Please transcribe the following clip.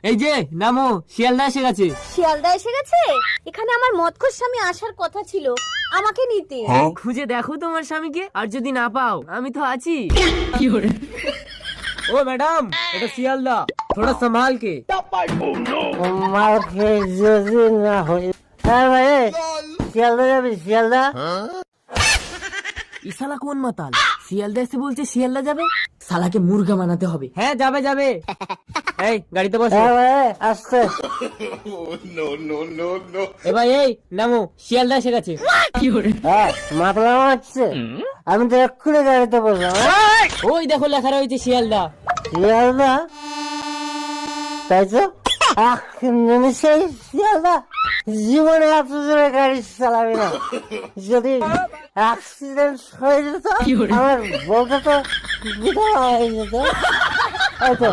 এই যে নামো, শিয়ালদা এসে গেছে। শিয়ালদা এসে গেছে? এখানে আমার মদখোর স্বামী আসার কথা ছিল, আমাকে নিতে। খুঁজে দেখো তোমার স্বামীকে, আর যদি না পাও আমি তো আছি। ও ম্যাডাম, এটা শিয়ালদা, থোড়া সম্ভাল কে। মাকে যদি না হয়, হ্যাঁ ভাই, শিয়ালদা যাবি? শিয়ালদা ইসালা কোন মাতাল, শিয়ালদা এসে বলছে শিয়ালদা যাবে। শালাকে মুরগা বানাতে হবে। হ্যাঁ যাবে যাবে। এই গাড়িতে বসো। হ্যাঁ ভাই, আসতে। এ ভাই এই নামো, শিয়ালদা এসে গেছে। হ্যাঁ, মাতলা মারছে। আমি তো এক্ষুনি গাড়িতে বসলাম। ওই দেখো লেখা রয়েছে শিয়ালদা। শিয়ালদা, তাই তো এক নিমিষেই শিয়ালদা। জীবনে এত জোরে গাড়ি চালাবি না, যদি অ্যাক্সিডেন্ট হয়ে যেত আমার বলতে তো বিধবা হয়ে যেত। এই তো